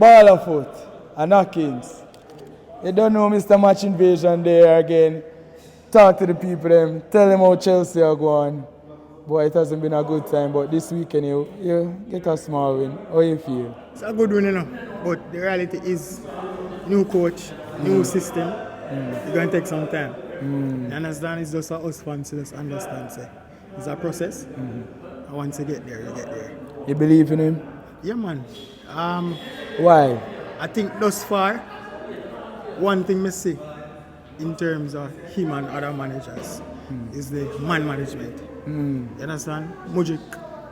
Ball of foot, and KNOCKINZ. You don't know Mr. Match Invasion there again. Talk to the people them, tell them how Chelsea are going. Boy, it hasn't been a good time, but this weekend you get a small win. How you feel? It's a good win, you know. But the reality is, new coach, new system, it's going to take some time. You understand? It's just for us fans to just understand. Say, it's a process. And once you get there, you get there. You believe in him? Yeah, man. Why? I think thus far, one thing I see in terms of him and other managers is the man management. You understand? Mujik,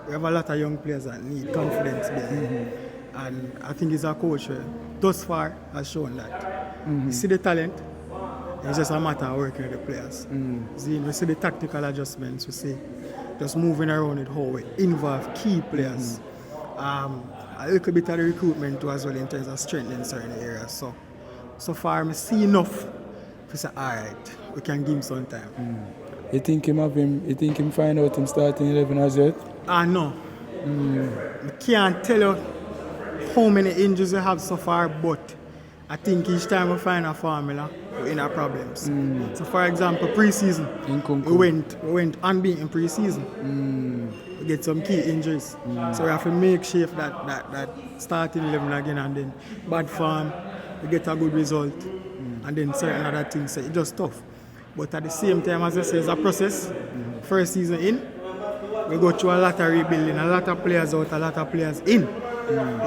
we have a lot of young players that need confidence building. And I think he's a coach who thus far has shown that. You see the talent, it's just a matter of working with the players. We see the tactical adjustments, we see just moving around it, how we involve key players. A little bit of the recruitment too as well in terms of strengthening certain areas. So far I see enough to say, alright, we can give him some time. You think him find out him starting 11 as yet? No. I can't tell you how many injuries we have so far, but I think each time we find a formula, we're in our problems. So for example, pre-season, we went unbeaten pre-season. We get some key injuries. So we have to make sure that starting 11 again and then bad form, we get a good result. And then certain other things, so it's just tough. But at the same time, as I say, it's a process. First season in, we go through a lot of rebuilding, a lot of players out, a lot of players in.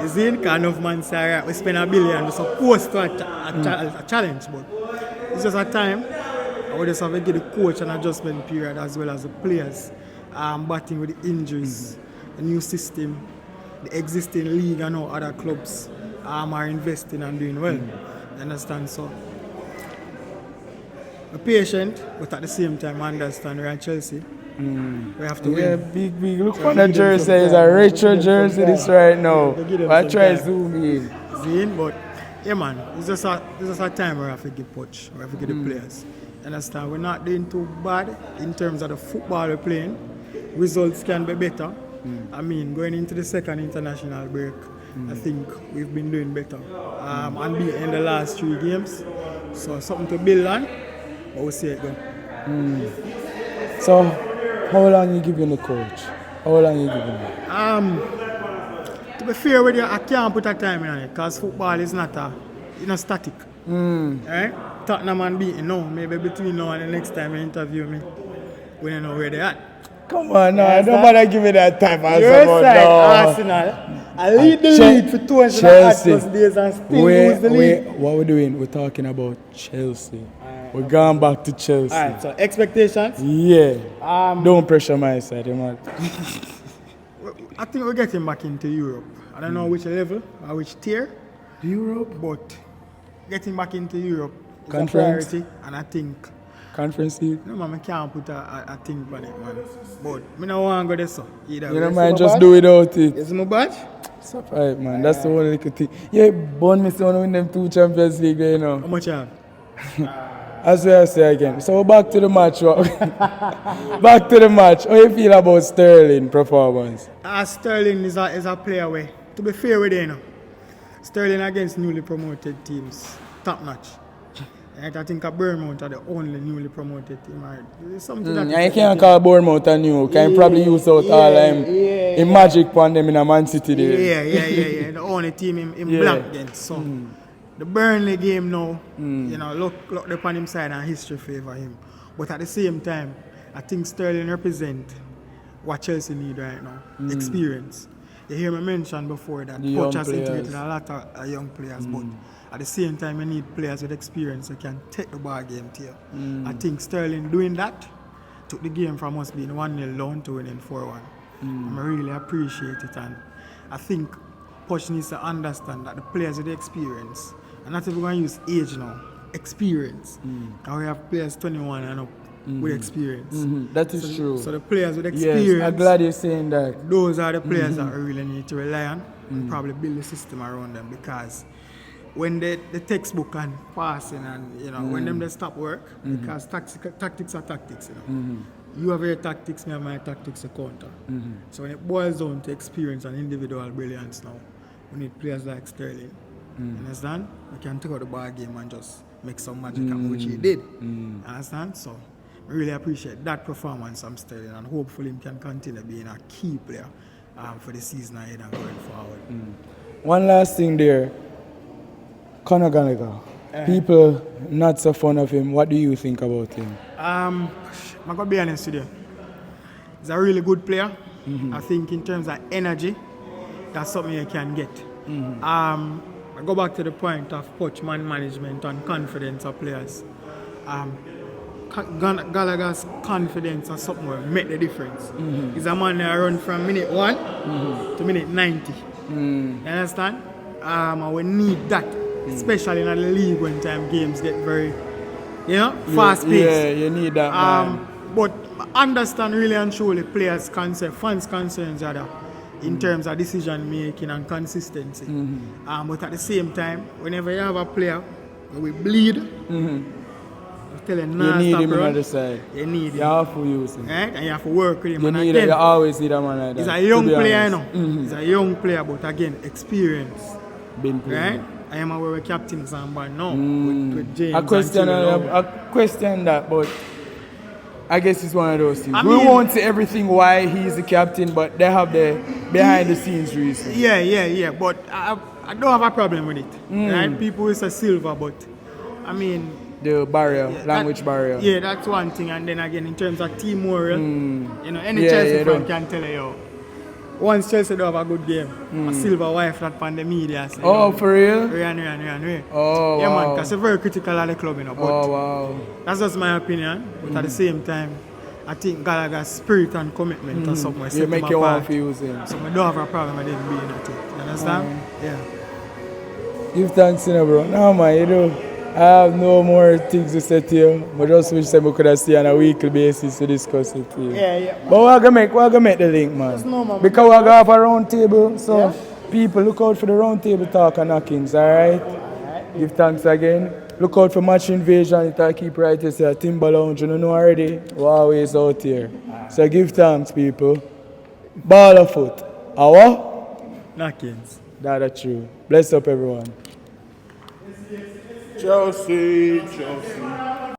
You see, kind of man say, we spend $1 billion, it's supposed to a challenge, but it's just a time. I would just have to give the coach an adjustment period as well as the players batting with the injuries, the new system, the existing league and how other clubs are investing and doing well. You understand? So, we're patient, but at the same time, I understand we're at Chelsea. We have to win. Yeah, big. Look on the jersey. It's a retro jersey this right now. I try to zoom in. But yeah, man, it's just a time where we have to give coach, we have to give the players. Understand? We're not doing too bad in terms of the football we're playing. Results can be better. I mean, going into the second international break, I think we've been doing better. Unbeaten in the last 3 games, so something to build on. But we'll see it again. So, how long you giving the coach? How long you giving him? To be fair with you, I can't put a time on it because football is not static. Right? Tottenham and beating now, maybe between now and the next time you interview me, we don't know where they're at. Come on, no, nobody give me that time. Your side, Arsenal. I lead the league for 200 plus days and still lose the league. What we're doing, we're talking about Chelsea. We're going back to Chelsea. Alright, so expectations? Yeah. Don't pressure my side, man. I think we're getting back into Europe. I don't know which level or which tier. Europe? But getting back into Europe is Conference? a priority. And I think... Conference League? No, man, I can't put a thing on it, man. But I don't want to go there, so. You don't mind just do without it? Is my badge? It's alright, man. That's the only little thing. Yeah, Burnley want to win them 2 Champions League there, you know. How much you have? As I say again. So back to the match. Back to the match. How you feel about Sterling performance? Sterling is a player where, to be fair with you, Sterling against newly promoted teams, top notch. And I think Bournemouth are the only newly promoted team. It's something that you can't call Bournemouth a new. Can probably use out all in magic on them in a Man City there. Yeah. The only team in black then. So the Burnley game now, look upon him side and history favour him. But at the same time, I think Sterling represent what Chelsea need right now. Experience. You hear me mention before that coach has integrated a lot of young players, but at the same time you need players with experience who can take the ball game to you. I think Sterling doing that took the game from us being 1-0 down to winning 4-1. I really appreciate it, and I think Poch needs to understand that the players with the experience, and not even going to use age now, experience. And we have players 21 and up with experience. That is true. So the players with experience, yes, I'm glad you're saying that. Those are the players that we really need to rely on and probably build a system around them, because when the textbook and passing and when they stop work, because tactics are tactics, You have your tactics, me have my tactics to counter. So when it boils down to experience and individual brilliance now, we need players like Sterling Understand? We can take out the ball game and just make some magic, which he did. Understand? So, I really appreciate that performance I'm Sterling, and hopefully he can continue being a key player for the season ahead and going forward. One last thing there. Gallagher. People not so fond of him. What do you think about him? I'm going to be honest with you. He's a really good player. I think in terms of energy, that's something you can get. I go back to the point of coach man management and confidence of players. Gallagher's confidence or something will make the difference. He's a man that run from minute 1 to minute 90. You understand? We need that, especially in the league when time games get very, fast paced. Yeah, you need that, man. But understand really and truly players' fans' concerns are that in terms of decision making and consistency. But at the same time, whenever you have a player who will bleed, you tell him you need stop him run, on the side. You need him. You have to use him. Right? And you have to work with him. You always need a man like that. He's a young player, He's a young player, but again, experience. Been playing. Right? I am aware with captains and band now with James. I question that, but I guess it's one of those things. We mean, won't say everything why he's the captain, but they have the behind the scenes reason. Yeah. But I don't have a problem with it. Right? People will say silver, but I mean the barrier, language barrier. Yeah, that's one thing. And then again, in terms of team morale, any Chelsea fan can tell you, once Chelsea don't have a good game, a silver wife that on the media. Say, for real? Rain. Oh, yeah, wow. man, because it's very critical of the club, But wow. that's just my opinion. But at the same time, I think Gallagher's spirit and commitment or something. You make you want to use him. So I don't have a problem with him being at it. You understand? Yeah. Give thanks, bro. No, man, I have no more things to say to you. I just wish we could have stayed on a weekly basis to discuss it with you. Yeah. But we're going to make the link, man. Because we're going to have a round table. So people, look out for the round table talk on KNOCKINZ, alright? Give thanks again. Look out for Match Invasion. It'll keep right here. Timber Lounge, you know already. We're always out here. So give thanks, people. Ball of foot. Our? KNOCKINZ. That's true. Bless up, everyone. Chelsea.